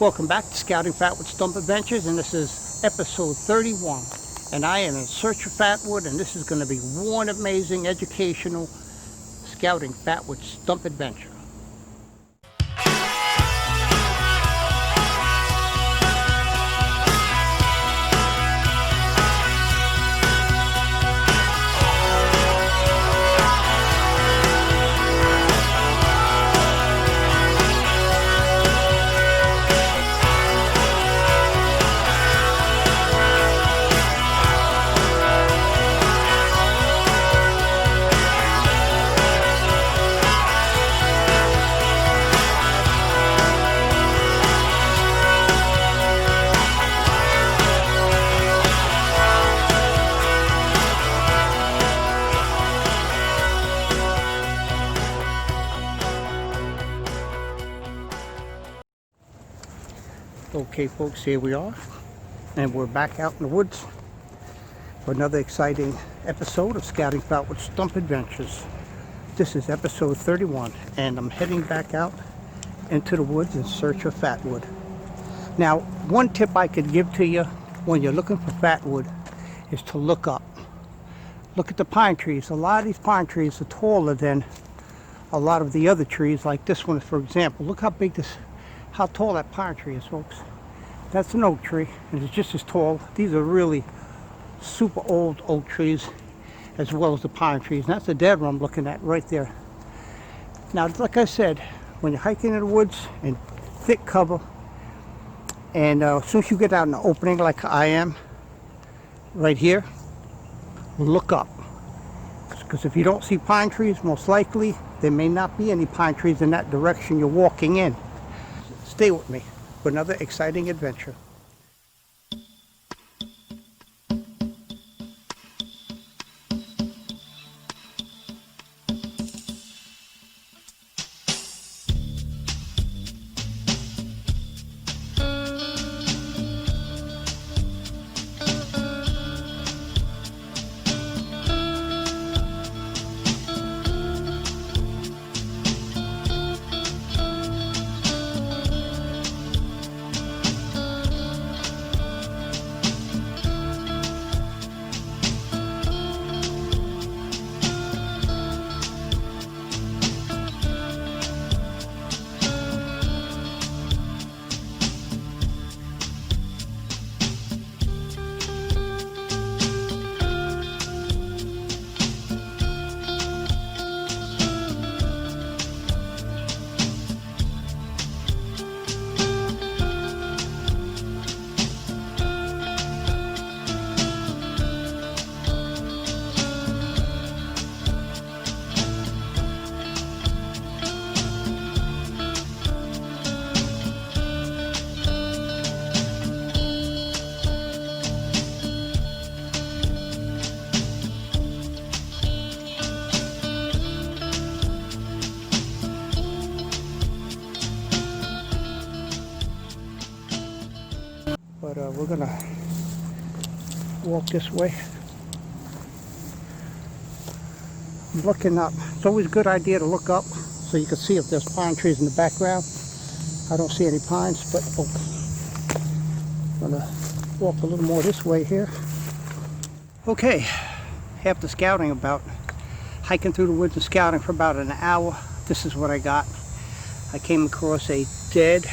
Welcome back to Scouting Fatwood Stump Adventures, and this is episode 31. And I am in search of fatwood, and this is going to be one amazing educational Scouting Fatwood Stump Adventure. Okay folks, here we are, and we're back out in the woods for another exciting episode of Scouting Fatwood Stump Adventures. This is episode 31, and I'm heading back out into the woods in search of fatwood. Now, one tip I could give to you when you're looking for fatwood is to look up. Look at the pine trees. A lot of these pine trees are taller than a lot of the other trees, like this one, for example. Look how tall that pine tree is, folks. That's an oak tree, and it's just as tall. These are really super old oak trees, as well as the pine trees. And that's the dead one I'm looking at right there. Now, like I said, when you're hiking in the woods in thick cover, and as soon as you get out in the opening like I am right here, look up. Because if you don't see pine trees, most likely there may not be any pine trees in that direction you're walking in. Stay with me for another exciting adventure. But we're gonna walk this way. I'm looking up. It's always a good idea to look up so you can see if there's pine trees in the background. I don't see any pines, but I'm gonna walk a little more this way here. Okay, after scouting hiking through the woods and scouting for about an hour, this is what I got. I came across a dead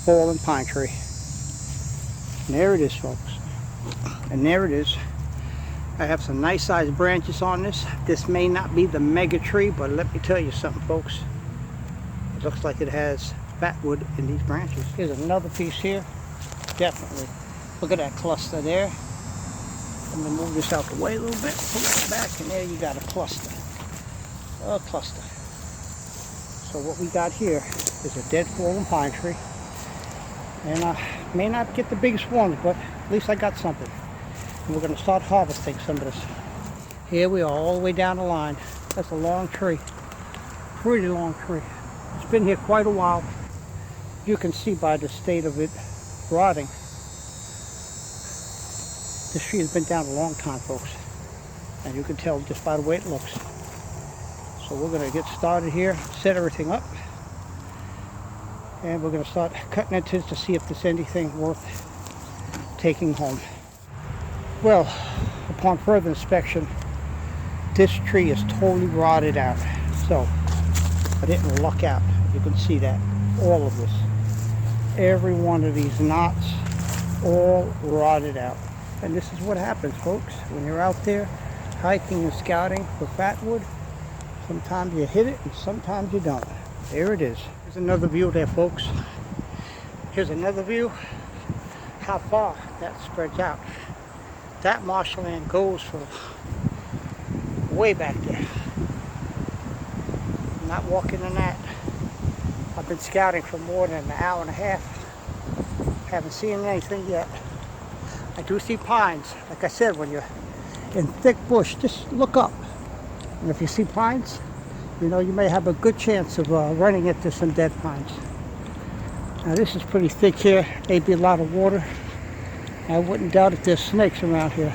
fallen pine tree. And there it is, folks. And there it is. I have some nice sized branches on this. This may not be the mega tree, but let me tell you something, folks. It looks like it has fatwood in these branches. Here's another piece here. Definitely. Look at that cluster there. Let me move this out the way a little bit. Pull it back, and there you got a cluster. A cluster. So what we got here is a dead fallen pine tree. And I may not get the biggest ones, but at least I got something. And we're going to start harvesting some of this. Here we are, all the way down the line. That's a long tree. Pretty long tree. It's been here quite a while. You can see by the state of it rotting. This tree has been down a long time, folks. And you can tell just by the way it looks. So we're going to get started here, set everything up. And we're going to start cutting into it to see if there's anything worth taking home. Well, upon further inspection, this tree is totally rotted out. So I didn't luck out. You can see that. All of this. Every one of these knots, all rotted out. And this is what happens, folks. When you're out there hiking and scouting for fatwood, sometimes you hit it and sometimes you don't. There it is. Here's another view there, folks. Here's another view. How far that spreads out. That marshland goes for way back there. I'm not walking in that. I've been scouting for more than an hour and a half. Haven't seen anything yet. I do see pines. Like I said, when you're in thick bush, just look up. And if you see pines, you know you may have a good chance of running into some dead pines. Now this is pretty thick here. Maybe a lot of water. I wouldn't doubt if there's snakes around here.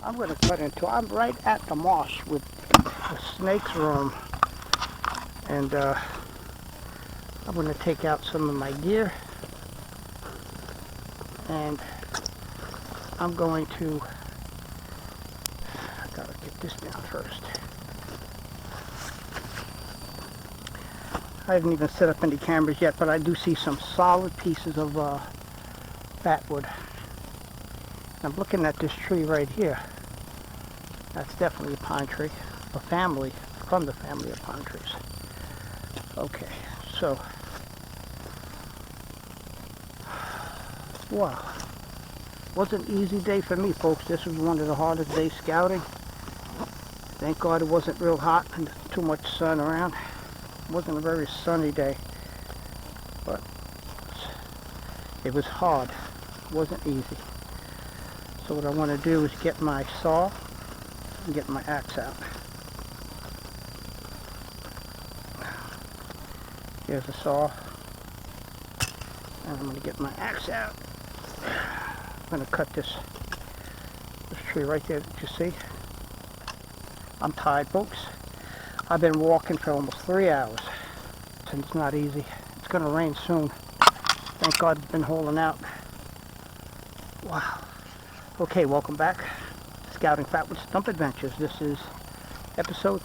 I'm going to cut into, I'm right at the marsh with the snakes roam, and I'm going to take out some of my gear, and I'm going to, I gotta get this down first. I haven't even set up any cameras yet, but I do see some solid pieces of fatwood. I'm looking at this tree right here. That's definitely a pine tree, a family, from the family of pine trees. Okay, so, wow. Was an easy day for me, folks. This was one of the hardest days scouting. Thank God it wasn't real hot and too much sun around. It wasn't a very sunny day, but it was hard. It wasn't easy. So what I want to do is get my saw and get my axe out. Here's a saw, and I'm going to get my axe out. I'm going to cut this tree right there that you see. I'm tired, folks. I've been walking for almost 3 hours, and it's not easy. It's going to rain soon. Thank God it's been holding out. Wow. Okay, welcome back. Scouting Fatwood Stump Adventures. This is episode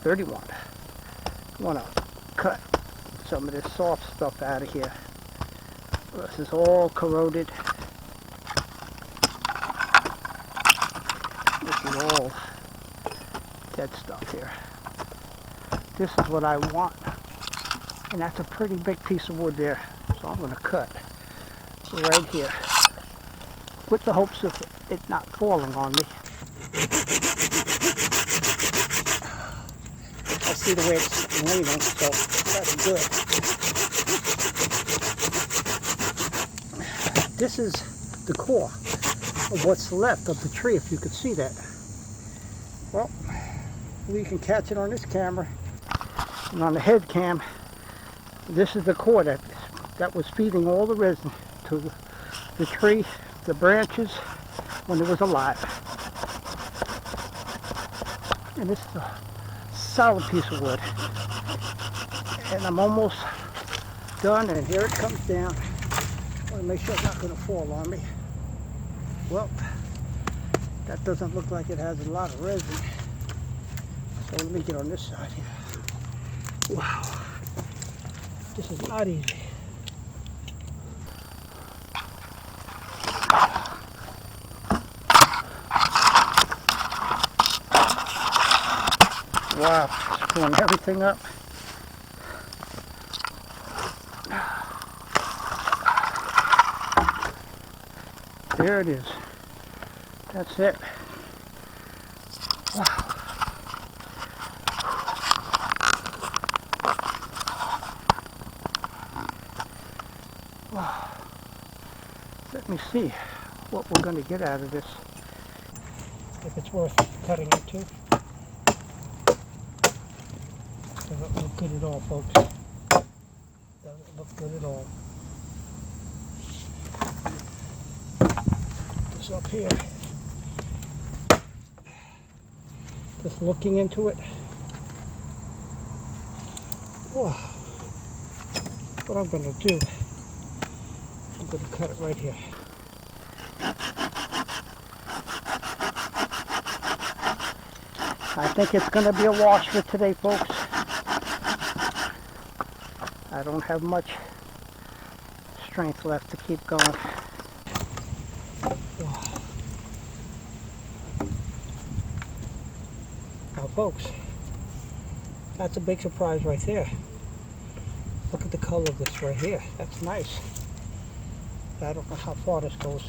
31. I want to cut some of this soft stuff out of here. This is all corroded. This is all dead stuff here. This is what I want. And that's a pretty big piece of wood there. So I'm going to cut right here with the hopes of it not falling on me. I see the way it's raining, so that's good. This is the core of what's left of the tree, if you could see that. Well, we can catch it on this camera and on the head cam. This is the core that was feeding all the resin to the tree, the branches, when it was alive. And this is a solid piece of wood. And I'm almost done, and here it comes down. I want to make sure it's not going to fall on me. Well, that doesn't look like it has a lot of resin. So let me get on this side here. Wow. This is not easy. Wow, screwing everything up. There it is. That's it. Wow. Wow. Let me see what we're going to get out of this. If it's worth cutting into. Doesn't look good at all, folks. Doesn't look good at all. This up here. Just looking into it. Wow. What I'm going to do, I'm going to cut it right here. I think it's going to be a wash for today, folks. I don't have much strength left to keep going. Wow. Now, folks, that's a big surprise right there. Look at the color of this right here. That's nice. I don't know how far this goes.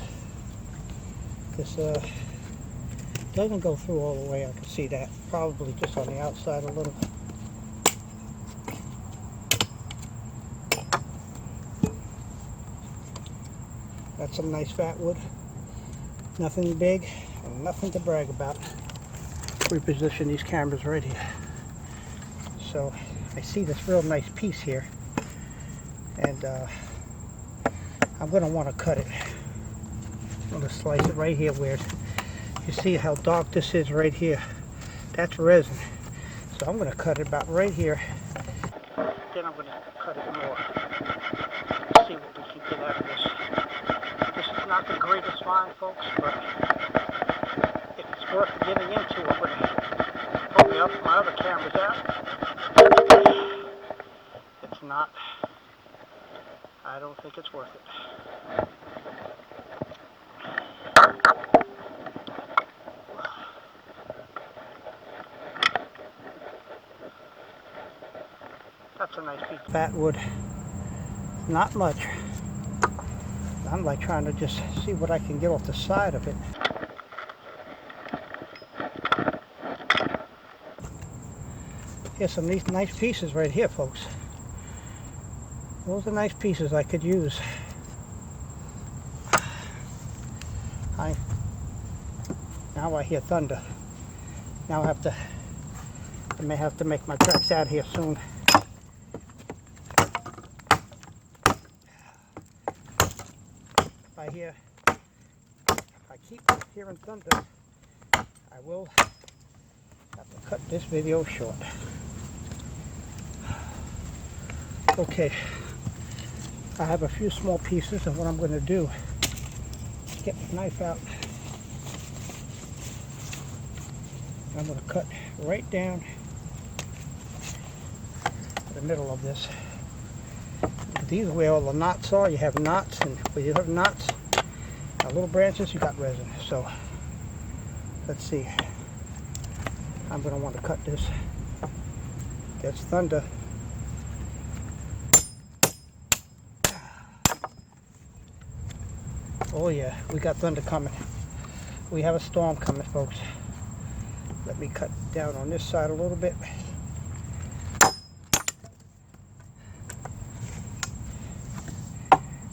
This doesn't go through all the way. I can see that. Probably just on the outside a little. That's some nice fat wood. Nothing big and nothing to brag about. Reposition these cameras right here. So I see this real nice piece here. And I'm going to want to cut it. I'm going to slice it right here where you see how dark this is right here. That's resin. So I'm going to cut it about right here. Then I'm going to cut it more. See what we can get out of this. This is not the greatest find, folks, but if it's worth getting into, I'm going to probably up my other cameras out. It's not. I don't think it's worth it. That's a nice piece of fat wood. Not much. I'm like trying to just see what I can get off the side of it. Here's some of these nice pieces right here, folks. Those are nice pieces I could use. Now I hear thunder. Now I may have to make my tracks out here soon. If I keep hearing thunder, I will have to cut this video short. Okay, I have a few small pieces, and what I'm going to do is get my knife out. I'm going to cut right down the middle of this. These are where all the knots are. You have knots, and where you have knots, little branches, you got resin. So let's see. I'm going to want to cut this. That's thunder. Oh yeah, we got thunder coming. We have a storm coming, folks. Let me cut down on this side a little bit.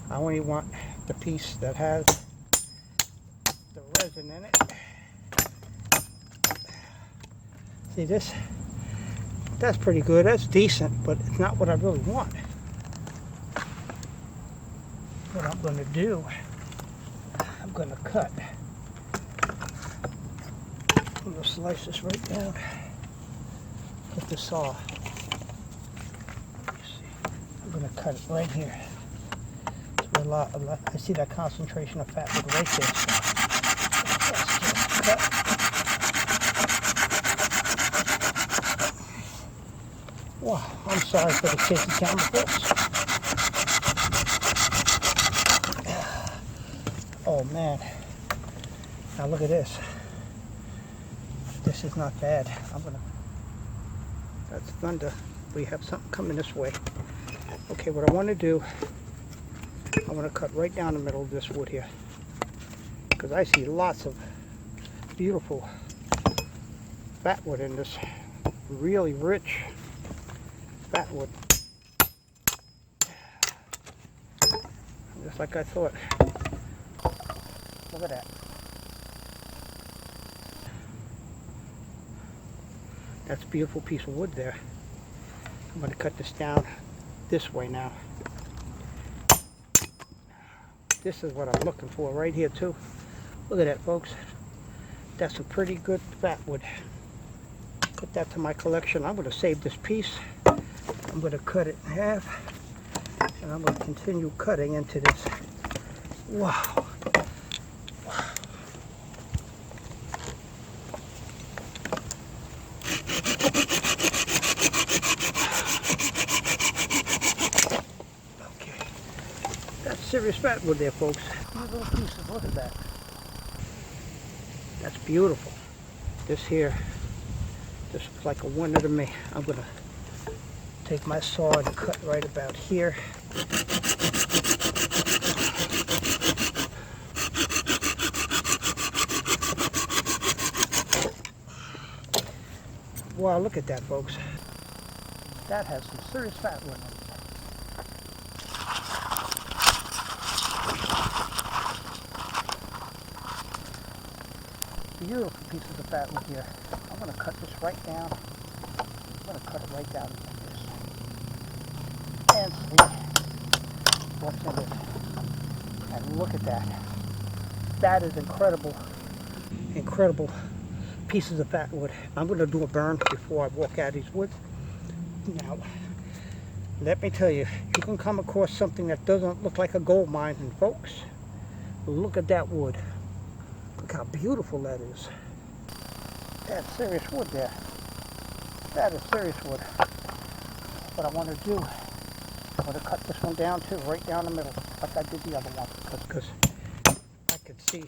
I only want the piece that has the resin in it. See this? That's pretty good. That's decent, but it's not what I really want. What I'm going to do, I'm going to cut. I'm going to slice this right down with the saw. I'm going to cut it right here. A lot, I see that concentration of fatwood right there. So wow, I'm sorry for the shaky camera, folks. Oh man, now look at this. This is not bad. That's thunder. We have something coming this way. Okay, what I want to do, I want to cut right down the middle of this wood here, because I see lots of beautiful fatwood in this, really rich fatwood, just like I thought. Look at that. That's a beautiful piece of wood there. I'm going to cut this down this way now. This is what I'm looking for right here too. Look at that, folks. That's a pretty good fatwood. Put that to my collection. I'm going to save this piece. I'm going to cut it in half, and I'm going to continue cutting into this. Wow. Serious fatwood there, folks. These little pieces, look at that. That's beautiful. This here, this looks like a wonder to me. I'm gonna take my saw and cut right about here. Wow, look at that, folks. That has some serious fatwood in it. Beautiful pieces of fatwood here. I'm going to cut this right down. I'm going to cut it right down like this. And see what's in it. And look at that. That is incredible. Incredible pieces of fatwood. I'm going to do a burn before I walk out of these woods. Now, let me tell you, you can come across something that doesn't look like a gold mine, and folks, look at that wood. Look how beautiful that is. That's serious wood there. That is serious wood. What I want to do, I'm going to cut this one down too, right down the middle, like I did the other one, because I could see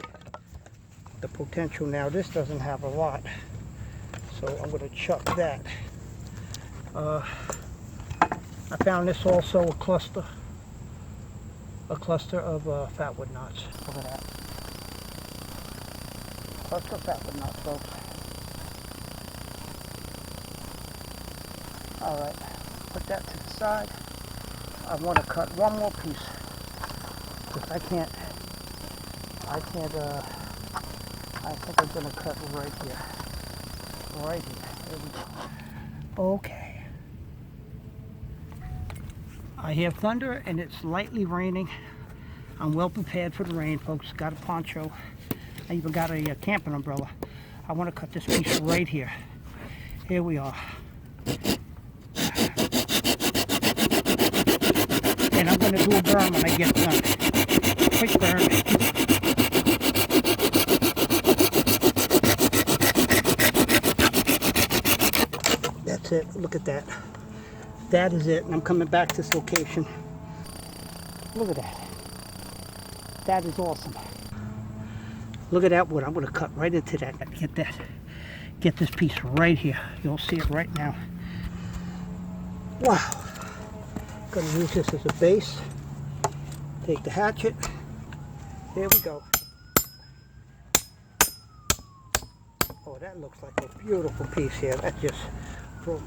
the potential. Now this doesn't have a lot, so I'm going to chuck that. I found this also a cluster of fatwood knots. Look at that. Cluster of fatwood knots, folks. Alright, put that to the side. I want to cut one more piece, because I think I'm going to cut right here. Right here. There we go. Okay. I hear thunder and it's lightly raining. I'm well prepared for the rain, folks. Got a poncho. I even got a camping umbrella. I want to cut this piece right here. Here we are. And I'm going to do a burn when I get done. Quick burn. That's it. Look at that. That is it. And I'm coming back to this location. Look at that. That is awesome. Look at that wood. I'm going to cut right into that. Get that. Get this piece right here. You'll see it right now. Wow. Going to use this as a base. Take the hatchet. There we go. Oh, that looks like a beautiful piece here. That just broke.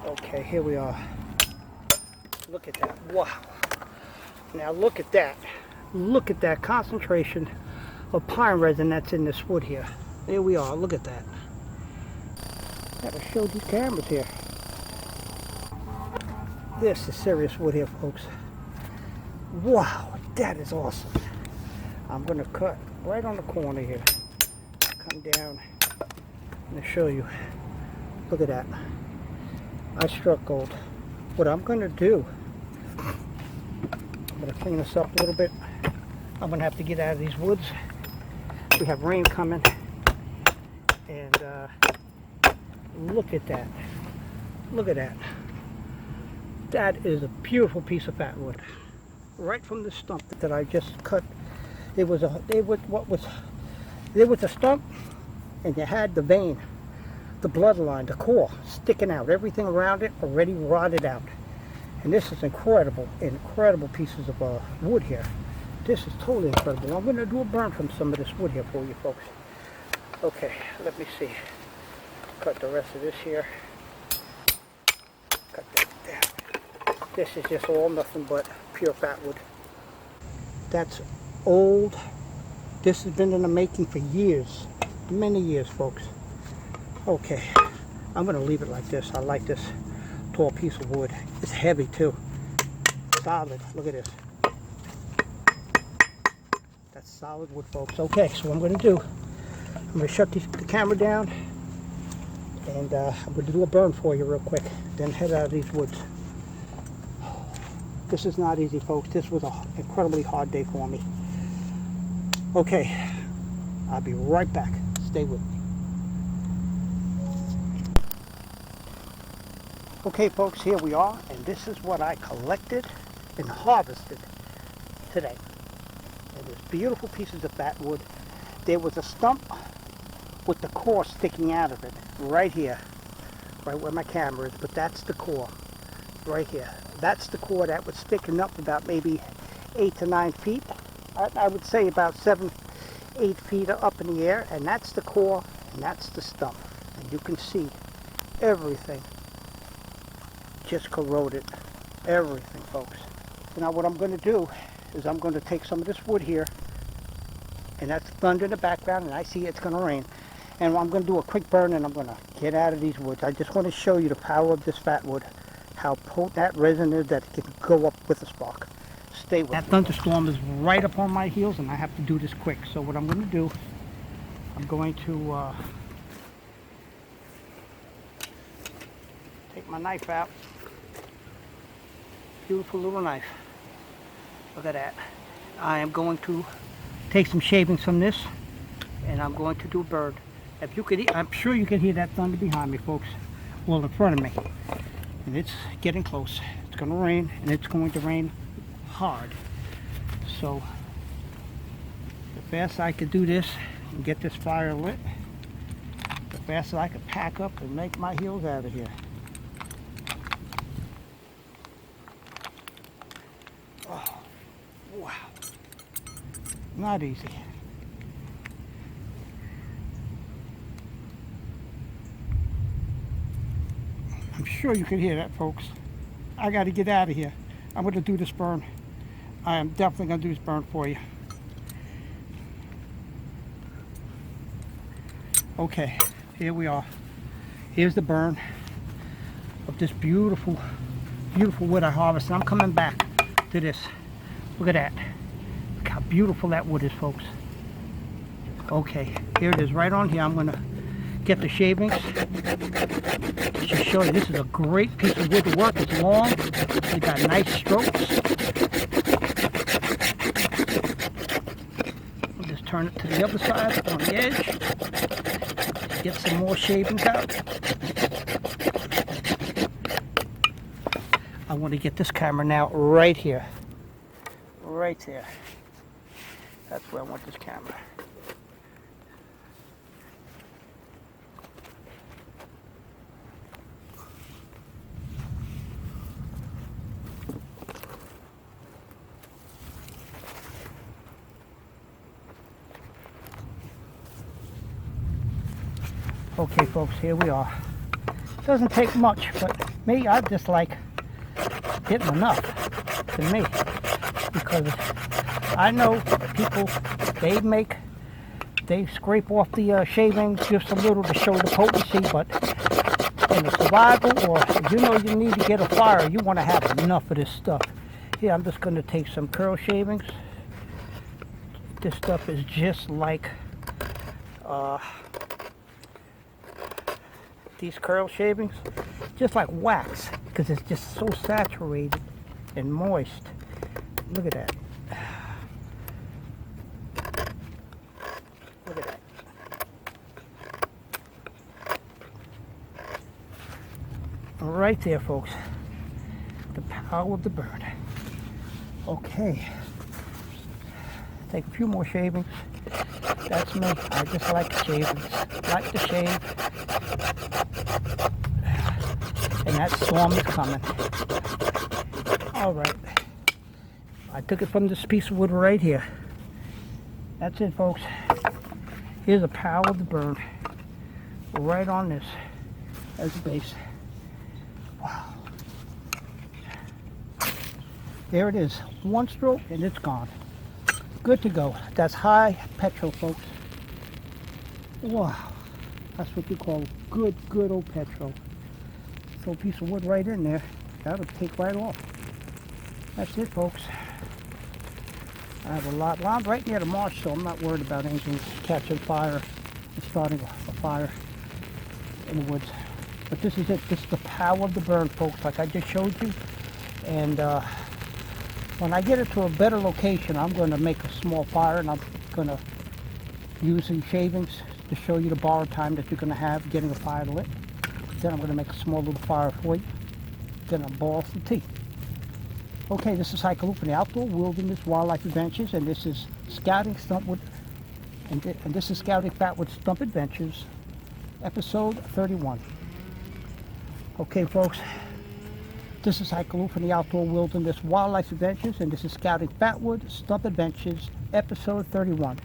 Okay, here we are. Look at that. Wow. Now look at that. Look at that concentration of pine resin that's in this wood here. There we are. Look at that. Gotta show these cameras here. This is serious wood here, folks. Wow, that is awesome. I'm gonna cut right on the corner here. Come down and show you. Look at that. I struck gold. What I'm going to do, I'm going to clean this up a little bit. I'm going to have to get out of these woods. We have rain coming. And look at that. Look at that. That is a beautiful piece of fatwood. Right from the stump that I just cut. There was a stump, and you had the vein, the bloodline, the core sticking out, everything around it already rotted out. And this is incredible pieces of wood here. This is totally incredible. I'm going to do a burn from some of this wood here for you folks. Okay, let me see. Cut the rest of this here. Cut that down. This is just all nothing but pure fatwood. That's old. This has been in the making for years, many years, folks. Okay, I'm going to leave it like this. I like this tall piece of wood. It's heavy too. Solid. Look at this. That's solid wood, folks. Okay, so what I'm going to do, I'm going to shut the camera down, and I'm going to do a burn for you real quick, then head out of these woods. This is not easy, folks. This was an incredibly hard day for me. Okay, I'll be right back. Stay with me. Okay folks, here we are, and this is what I collected and harvested today. And there's beautiful pieces of fatwood. There was a stump with the core sticking out of it, right here, right where my camera is, but that's the core, right here. That's the core that was sticking up about maybe 8 to 9 feet. I would say about 7, 8 feet up in the air, and that's the core, and that's the stump. And you can see everything just corroded, everything, folks. So now what I'm going to do is I'm going to take some of this wood here, and that's thunder in the background, and I see it's going to rain, and I'm going to do a quick burn, and I'm going to get out of these woods. I just want to show you the power of this fatwood, how potent that resin is, that it can go up with a spark. Stay with that. Thunderstorm is right up on my heels, and I have to do this quick. So what I'm going to do, I'm going to take my knife out. Beautiful little knife. Look at that. I am going to take some shavings from this, and I'm going to do a burn. If you could, I'm sure you can hear that thunder behind me, folks. Well, in front of me. And it's getting close. It's going to rain, and it's going to rain hard. So the faster I could do this and get this fire lit, the faster I could pack up and make my heels out of here. Oh, wow. Not easy. I'm sure you can hear that, folks. I got to get out of here. I'm going to do this burn. I am definitely going to do this burn for you. Okay, here we are. here's the burn of this beautiful, beautiful wood I harvested. I'm coming back to this. Look at that. Look how beautiful that wood is, folks. Okay, here it is right on here. I'm gonna get the shavings. Just show you, this is a great piece of wood to work. It's long. It got nice strokes. I'll just turn it to the other side on the edge. Get some more shavings out. I want to get this camera now right here. Right there. That's where I want this camera. Okay folks, here we are. Doesn't take much, but me, I just like getting enough to me, because I know people, they scrape off the shavings just a little to show the potency, but in the survival, or if you know you need to get a fire, you want to have enough of this stuff. Here, I'm just going to take some curl shavings. This stuff is just like these curl shavings, just like wax, because it's just so saturated and moist. Look at that. Look at that. Right there, folks. The power of the burn. Okay. Take a few more shavings. That's me. I just like shavings. Like to shave. And that storm is coming. Alright. I took it from this piece of wood right here. That's it, folks. Here's the power of the burn. Right on this as the base. Wow. There it is. One stroke and it's gone. Good to go. That's high petrol, folks. Wow. That's what you call good old petrol. Throw a piece of wood right in there. That'll take right off. That's it, folks. I have a lot. Well, I'm right near the marsh, so I'm not worried about anything catching fire and starting a fire in the woods. But this is it. This is the power of the burn, folks, like I just showed you. And when I get it to a better location, I'm going to make a small fire, and I'm going to use these shavings to show you the borrowed time that you're going to have getting a fire lit. Then I'm going to make a small little fire for you. Then I'll boil some tea. Okay, this is Hiker from the Outdoor Wilderness Wildlife Adventures, and this is Scouting Stumpwood, and this is Scouting Fatwood Stump Adventures, episode 31. Okay, folks, this is Hiker from the Outdoor Wilderness Wildlife Adventures, and this is Scouting Fatwood Stump Adventures, episode 31.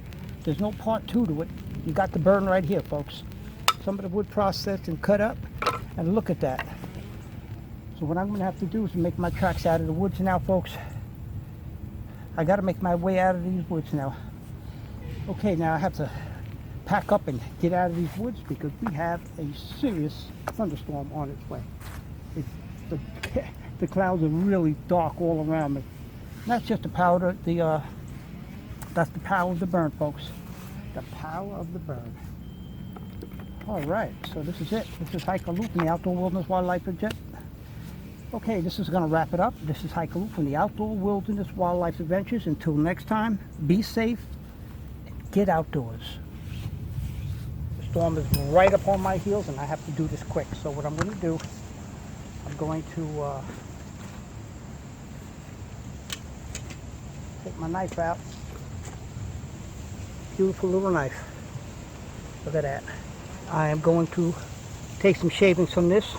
There's no part 2 to it. You got the burn right here, folks. Some of the wood processed and cut up, and look at that. So what I'm going to have to do is make my tracks out of the woods now, folks. I got to make my way out of these woods now. Okay, now I have to pack up and get out of these woods because we have a serious thunderstorm on its way. The clouds are really dark all around me. And that's just the power of that's the power of the burn, folks. The power of the burn. All right, so this is it. This is Hiker Luke from the Outdoor Wilderness Wildlife Adventure. Okay, this is going to wrap it up. This is Hiker Luke from the Outdoor Wilderness Wildlife Adventures. Until next time, be safe, get outdoors. The storm is right up on my heels, and I have to do this quick. So what I'm going to do, I'm going to take my knife out. Beautiful little knife. Look at that. I am going to take some shavings from this,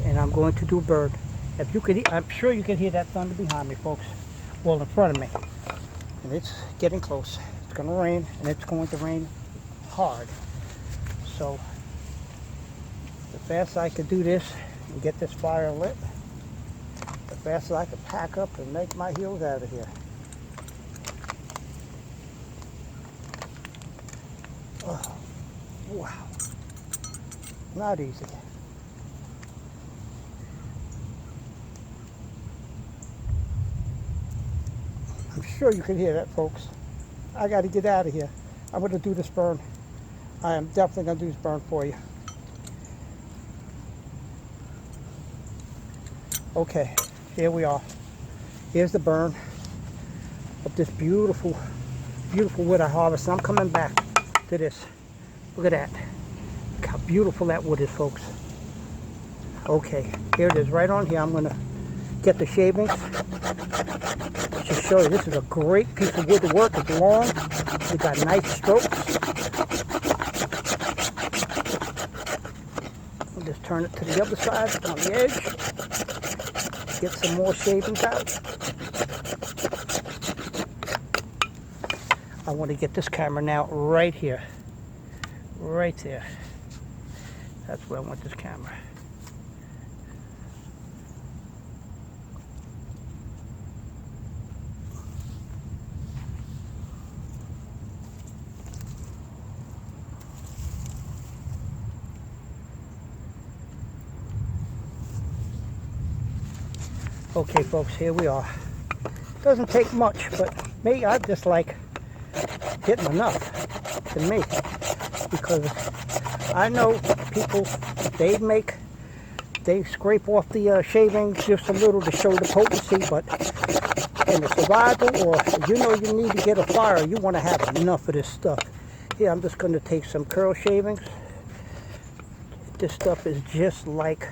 and I'm going to do a bird. If you could, I'm sure you can hear that thunder behind me, folks. Well, in front of me. And it's getting close. It's going to rain, and it's going to rain hard. So, the faster I could do this and get this fire lit, the faster I could pack up and make my heels out of here. Oh, wow. Not easy. I'm sure you can hear that, folks. I got to get out of here. I'm going to do this burn. I am definitely going to do this burn for you. Okay, here we are. Here's the burn of this beautiful, beautiful wood I harvested. I'm coming back to this. Look at that. Look how beautiful that wood is, folks. Okay, here it is right on here. I'm going to get the shavings. Just show you, this is a great piece of wood to work. It's long. We got nice strokes. I'll just turn it to the other side on the edge. Get some more shavings out. I want to get this camera now right here. Right there. That's where I want this camera. Okay, folks, here we are. Doesn't take much, but me, I just like getting enough to me, because I know people, they scrape off the shavings just a little to show the potency, but in the survival, or if you know you need to get a fire, you want to have enough of this stuff. Here, I'm just going to take some curl shavings. This stuff is just like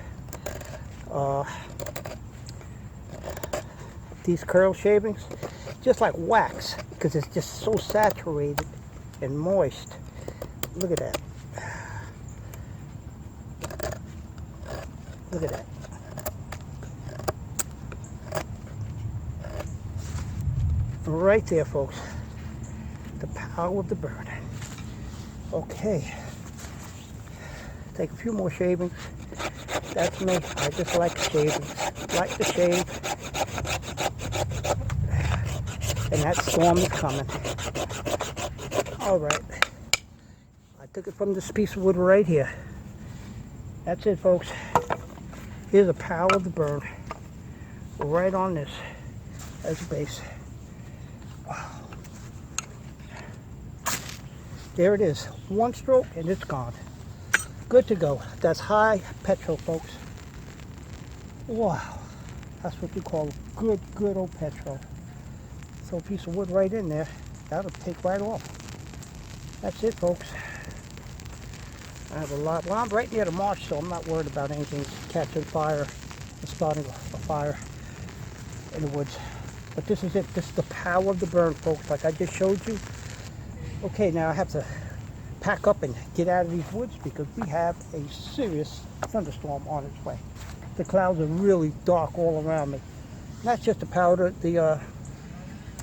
these curl shavings, just like wax, because it's just so saturated and moist. Look at that. Look at that. Right there, folks. The power of the burn. Okay. Take a few more shavings. That's me. I just like shavings. Like to shave. And that storm is coming. All right. I took it from this piece of wood right here. That's it, folks. Here's the power of the burn. Right on this as a base. Wow. There it is. One stroke and it's gone. Good to go. That's high petrol, folks. Wow. That's what we call good old petrol. Throw a piece of wood right in there. That'll take right off. That's it, folks. I have a lot. Well, I'm right near the marsh, so I'm not worried about anything catching fire and starting a fire in the woods. But this is it. This is the power of the burn, folks, like I just showed you. Okay, now I have to pack up and get out of these woods because we have a serious thunderstorm on its way. The clouds are really dark all around me. And that's just the power of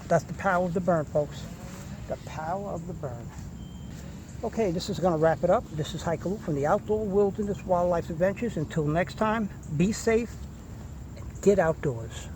that's the power of the burn, folks. The power of the burn. Okay, this is going to wrap it up. This is Hikaloo from the Outdoor Wilderness Wildlife Adventures. Until next time, be safe and get outdoors.